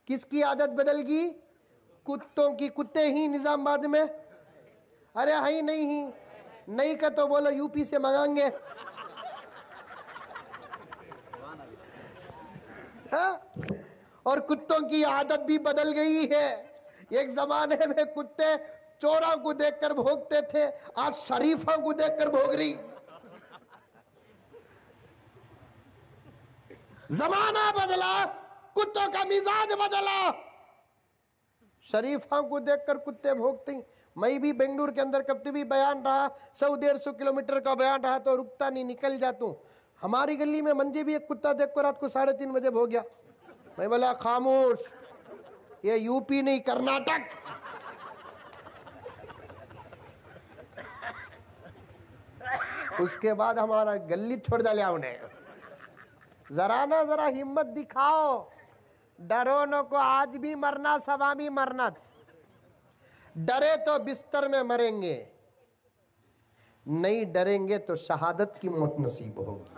किसकी आदत बदल गई? कुत्तों की। कुत्ते ही निजामाबाद में? अरे है नहीं ही नहीं का तो बोलो यूपी से मंगाएंगे। हाँ? और कुत्तों की आदत भी बदल गई है। एक जमाने में कुत्ते चोरों को देखकर भौंकते थे, आज शरीफों को देखकर भौंक रही। जमाना बदला, कुत्तों का मिजाज बदला। शरीफों को देखकर कुत्ते भौंकते ही। मैं भी बेंगलुरु के अंदर कभी भी बयान रहा, 100-150 किलोमीटर का बयान रहा तो रुकता नहीं, निकल जाता हूं। हमारी गली में मंजे भी एक कुत्ता देखकर रात को 3:30 बजे भौंक गया। मैं बोला खामोश, ये यूपी नहीं कर्नाटक। उसके बाद हमारा गली छोड़ डालिया उन्हें। जरा ना जरा हिम्मत दिखाओ, डरो न को आज भी मरना सवा भी मरना। डरे तो बिस्तर में मरेंगे, नहीं डरेंगे तो शहादत की मौत नसीब होगी।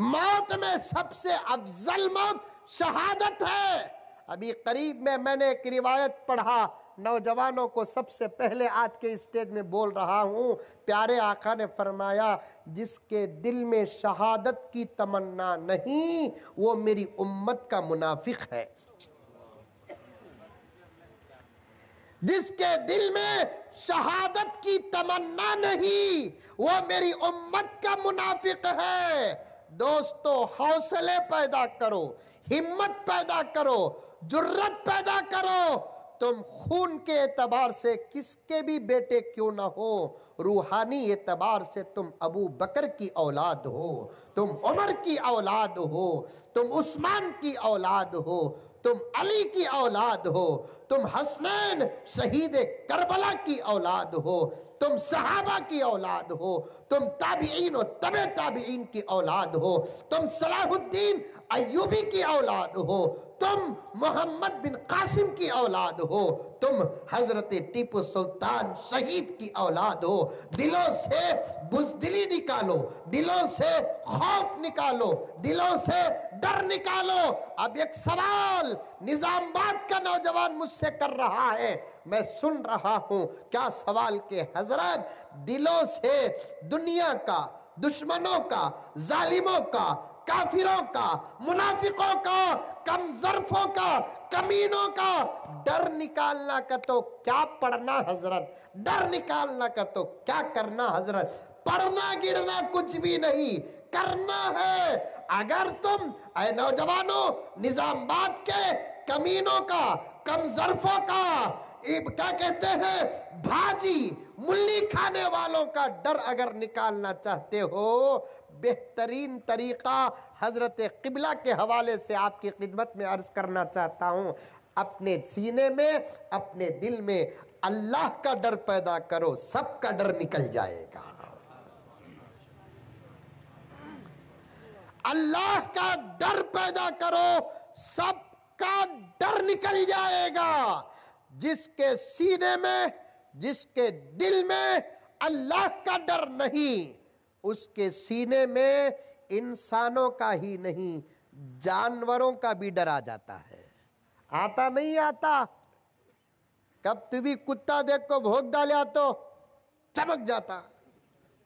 मौत में सबसे अफजल मौत शहादत है। अभी करीब में मैंने एक रिवायत पढ़ा, नौजवानों को सबसे पहले आज के स्टेज में बोल रहा हूं। प्यारे आका ने फरमाया, जिसके दिल में शहादत की तमन्ना नहीं वो मेरी उम्मत का मुनाफिक है। जिसके दिल में शहादत की तमन्ना नहीं वो मेरी उम्मत का मुनाफिक है। दोस्तों, हौसले पैदा करो, हिम्मत पैदा करो, जुर्रत पैदा करो। तुम खून के एतबार से किसके भी बेटे क्यों ना हो, रूहानी एतबार से तुम अबू बकर की औलाद हो, तुम उमर की औलाद हो, तुम उस्मान की औलाद हो, तुम अली की औलाद हो, तुम हसनैन शहीद करबला की औलाद हो, तुम सहाबा की औलाद हो, तुम ताबीईन और तबे ताबीईन की औलाद हो, तुम सलाहुद्दीन अय्यूबी की औलाद हो, तुम मोहम्मद बिन कासिम की औलाद हो, तुम हजरत टीपू सुल्तान शहीद की औलाद हो। दिलों से बुज़दिली निकालो, दिलों से खौफ निकालो, दिलों से डर निकालो। अब एक सवाल निजामाबाद का नौजवान मुझसे कर रहा है, मैं सुन रहा हूं। क्या सवाल के हजरत, दिलों से दुनिया का, दुश्मनों का, जालिमों का, काफिरों का, मुनाफिकों का, कमजरफों का, कमीनों का डर निकालना का तो क्या पढ़ना हजरत, डर निकालना का तो क्या करना हजरत। पढ़ना गिरना कुछ भी नहीं, करना है। अगर तुम ऐ नौजवानों निजामाबाद के कमीनों का, कमजरफों का, क्या कहते हैं, भाजी मुल्ली खाने वालों का डर अगर निकालना चाहते हो, बेहतरीन तरीका हजरत किबला के हवाले से आपकी खिदमत में अर्ज करना चाहता हूं। अपने सीने में, अपने दिल में अल्लाह का डर पैदा करो, सबका डर निकल जाएगा। अल्लाह का डर पैदा करो, सबका डर निकल जाएगा। जिसके सीने में, जिसके दिल में अल्लाह का डर नहीं, उसके सीने में इंसानों का ही नहीं जानवरों का भी डर आ जाता है। आता नहीं आता? कब तू भी कुत्ता देख को भौंक डालिया तो चमक जाता,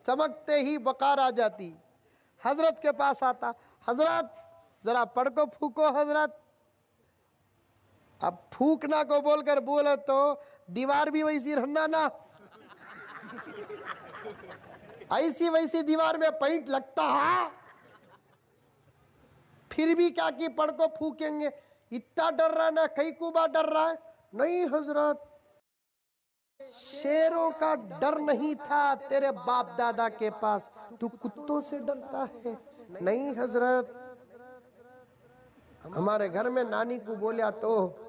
चमकते ही बकार आ जाती। हजरत के पास आता, हजरत जरा पढ़ को फूको हजरत। अब फूकना को बोलकर बोले तो दीवार भी वैसी रहना ना, ऐसी वैसी दीवार में पेंट लगता है, फिर भी क्या कि पढ़ को फूकेंगे। इतना डर रहा ना, कई कुबा डर रहा है। नहीं हजरत, शेरों का डर नहीं था तेरे बाप दादा के पास, तू कुत्तों से डरता है। नहीं हजरत, हमारे घर में नानी को बोलिया तो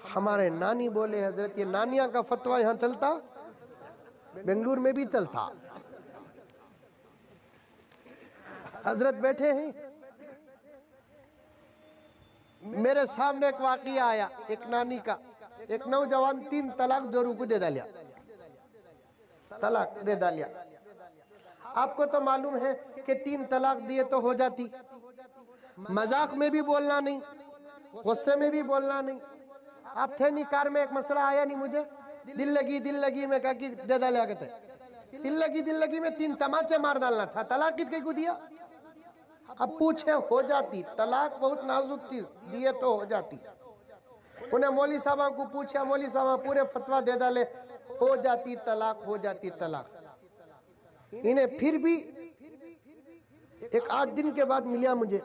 हमारे नानी बोले, हजरत ये नानिया का फतवा यहाँ चलता, बेंगलुरु में भी चलता। हजरत बैठे हैं, मेरे सामने एक वाकया आया, एक नानी का, एक नौजवान 3 तलाक जोरू को दे डालिया, तलाक दे डालिया। आपको तो मालूम है कि 3 तलाक दिए तो हो जाती, मजाक में भी बोलना नहीं, गुस्से में भी बोलना नहीं। आप थे नहीं कार में, एक मसला आया नहीं मुझे, दिल लगी में कहा कि दे डाले कहते दिल लगी में 3 तमाचे मार डालना था, तलाक कितने को दिया। अब पूछे हो जाती तलाक, बहुत नाजुक चीज, दिए तो हो जाती। उन्हें मौली साहब को पूछा, मौली साहब पूरे फतवा दे डाले, हो जाती तलाक, हो जाती तलाक। इन्हें फिर भी एक 8 दिन के बाद मिला मुझे,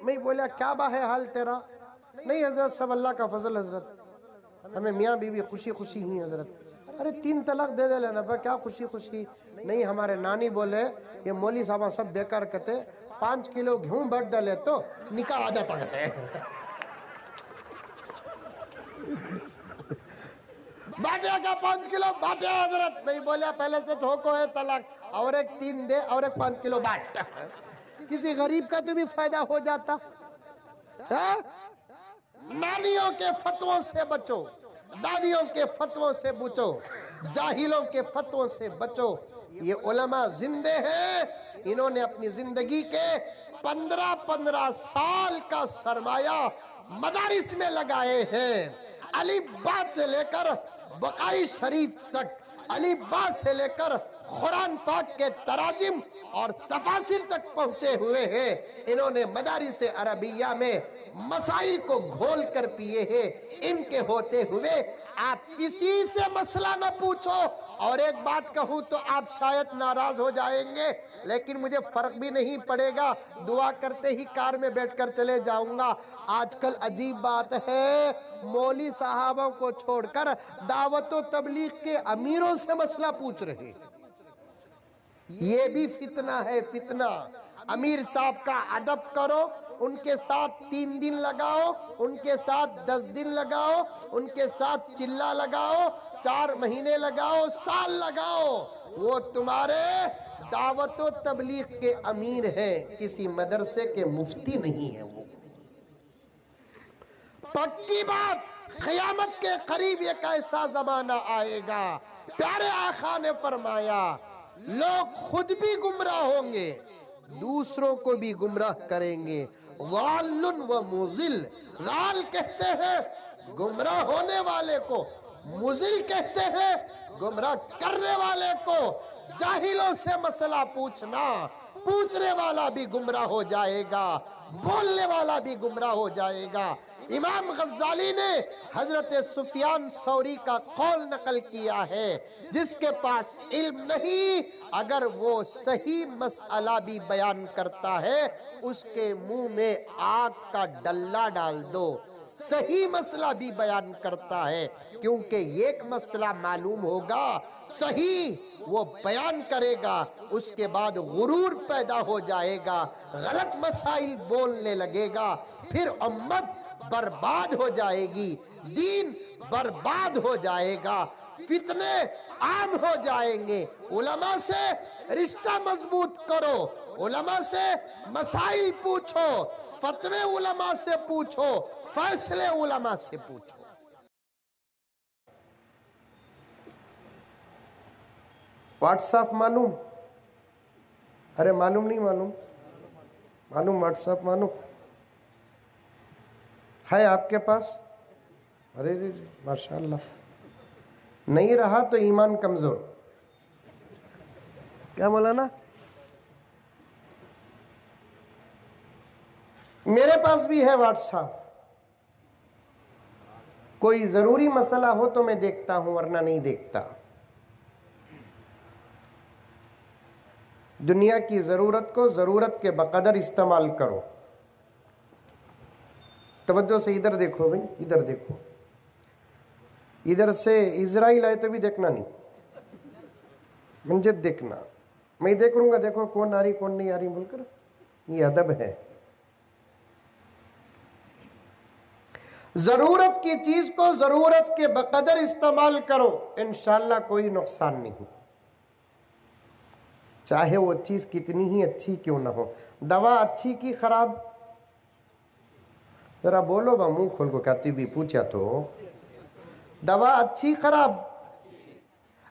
मैं बोला क्या बा है हाल तेरा। नहीं हजरत, सब अल्लाह का फजल हजरत, हमें मियाँ बीवी खुशी खुशी ही हजरत। अरे 3 तलाक दे दे लेना, क्या खुशी खुशी। नहीं, हमारे नानी बोले ये मौली साहब सब बेकार कहते, 5 किलो गेहूं बढ़ डाले तो निकाह आ जाता कहते। बांटेगा 5 किलो बांटे हजरत। मैं बोला पहले से ठोको है तलाक, और एक 3 दे और एक 5 किलो बांट, किसी गरीब का तो भी फायदा हो जाता है? नानियों के फतवों से बचो, दादियों के फतवों से बचो, जाहिलों के फतवों से बचो। ये उलमा जिंदे हैं, इन्होंने अपनी जिंदगी के 15-15 साल का सरमाया मदारिस में लगाए हैं। अलीबात से लेकर बकाई शरीफ तक, अलीबात से लेकर कुरान पाक के तराजिम और तफासिर तक पहुंचे हुए हैं। इन्होंने मदारिस अरबिया में मसाइल को घोल कर पिए हैं। इनके होते हुए आप किसी से मसला न पूछो। और एक बात कहूं तो आप शायद नाराज हो जाएंगे, लेकिन मुझे फर्क भी नहीं पड़ेगा, दुआ करते ही कार में बैठकर चले जाऊंगा। आजकल अजीब बात है, मौली साहबों को छोड़कर दावत व तबलीग के अमीरों से मसला पूछ रहे। ये भी फितना है, फितना। अमीर साहब का अदब करो, उनके साथ 3 दिन लगाओ, उनके साथ 10 दिन लगाओ, उनके साथ चिल्ला लगाओ, 4 महीने लगाओ, साल लगाओ। वो तुम्हारे दावत व तबलीग के अमीर हैं, किसी मदरसे के मुफ्ती नहीं है वो। पक्की बात, क़यामत के करीब एक ऐसा जमाना आएगा, प्यारे आका ने फरमाया, लोग खुद भी गुमराह होंगे, दूसरों को भी गुमराह करेंगे। गालुन व मुजिल, गाल कहते हैं गुमराह होने वाले को, मुजिल कहते हैं गुमराह करने वाले को। जाहिलों से मसला पूछना, पूछने वाला भी गुमराह हो जाएगा, बोलने वाला भी गुमराह हो जाएगा। इमाम गज्जाली ने हजरत सुफियान सौरी का कौल नकल किया है, जिसके पास इल्म नहीं, अगर वो सही मसला भी बयान करता है, उसके मुंह में आग का डल्ला डाल दो। सही मसला भी बयान करता है, क्योंकि एक मसला मालूम होगा, सही वो बयान करेगा, उसके बाद गुरूर पैदा हो जाएगा, गलत मसाइल बोलने लगेगा, फिर उम्मत बर्बाद हो जाएगी, दीन बर्बाद हो जाएगा, फितने आम हो जाएंगे। उलमा से रिश्ता मजबूत करो, उलमा से मसाइल पूछो, फतवे उलमा से पूछो, फैसले उलमा से पूछो। व्हाट्सएप मालूम? अरे मालूम नहीं मालूम? मालूम, व्हाट्सएप मालूम है आपके पास? अरे रे माशाल्लाह, नहीं रहा तो ईमान कमजोर। क्या बोला ना? मेरे पास भी है व्हाट्सएप, कोई जरूरी मसला हो तो मैं देखता हूं, वरना नहीं देखता। दुनिया की जरूरत को जरूरत के बकदर इस्तेमाल करो। तवज्जो से इधर देखो भाई, इधर देखो, इधर से इजराइल आए तो भी देखना नहीं, मंजर देखना। मैं देख लूंगा, देखो कौन आ रही कौन नहीं आ रही बोलकर, ये अदब है। जरूरत की चीज को जरूरत के बकदर इस्तेमाल करो, इंशाअल्लाह कोई नुकसान नहीं, चाहे वो चीज कितनी ही अच्छी क्यों ना हो। दवा अच्छी की खराब, जरा बोलो बा, मुंह खोल को कहती भी पूछा तो, दवा अच्छी खराब?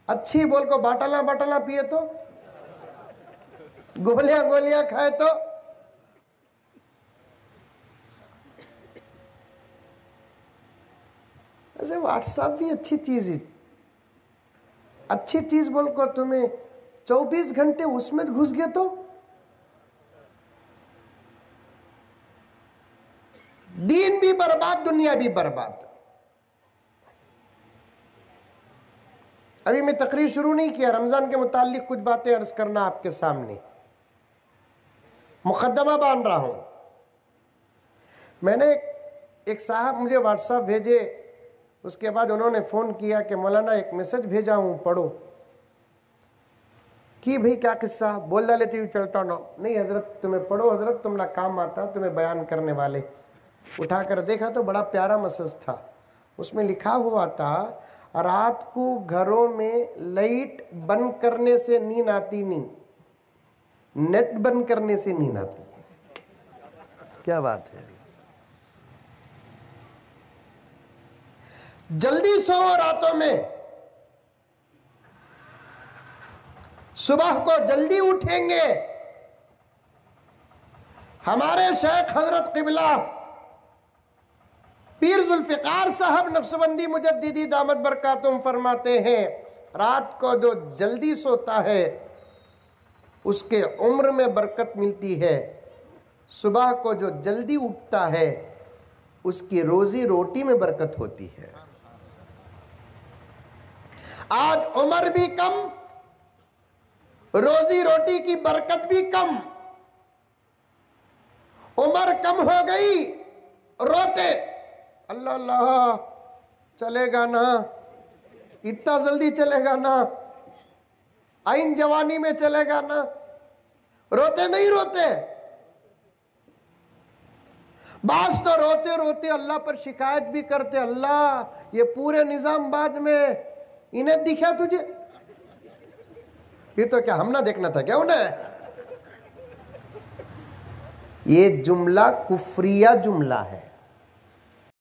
अच्छी बोल को बाटला बाटला पिए तो, गोलियां गोलियां खाए तो। वैसे व्हाट्सएप भी अच्छी चीज है, अच्छी चीज बोलकर तुम्हें 24 घंटे उसमें घुस गए तो दीन भी बर्बाद, दुनिया भी बर्बाद। अभी मैं तकरीर शुरू नहीं किया, रमजान के मुतालिक कुछ बातें अर्ज करना आपके सामने, मुकद्दमा बांध रहा हूं। मैंने एक साहब मुझे व्हाट्सएप भेजे, उसके बाद उन्होंने फ़ोन किया कि मौलाना एक मैसेज भेजा हूँ पढ़ो। कि भाई क्या किस्सा, बोल डाले तो चलता ना, नहीं हजरत तुम्हें पढ़ो, हजरत तुम्हारा काम आता, तुम्हें बयान करने वाले। उठाकर देखा तो बड़ा प्यारा मैसेज था, उसमें लिखा हुआ था रात को घरों में लाइट बंद करने से नींद आती नहीं, नेट बंद करने से नींद आती। क्या बात है। जल्दी सो रातों में, सुबह को जल्दी उठेंगे। हमारे शेख हजरत किबला पीर जुल्फिकार साहब नक्शबंदी मुजद्दिदी दामत बरकातुम फरमाते हैं, रात को जो जल्दी सोता है उसके उम्र में बरकत मिलती है, सुबह को जो जल्दी उठता है उसकी रोजी रोटी में बरकत होती है। आज उम्र भी कम, रोजी रोटी की बरकत भी कम। उम्र कम हो गई, रोते अल्लाह अल्लाह, चलेगा ना, इतना जल्दी चलेगा ना, आइन जवानी में चलेगा ना, रोते नहीं रोते। बास तो रोते रोते अल्लाह पर शिकायत भी करते, अल्लाह ये पूरे निजामाबाद में इन्हें दिखा तुझे, ये तो क्या हम ना देखना था क्या उन्हें। ये जुमला कुफरिया जुमला है।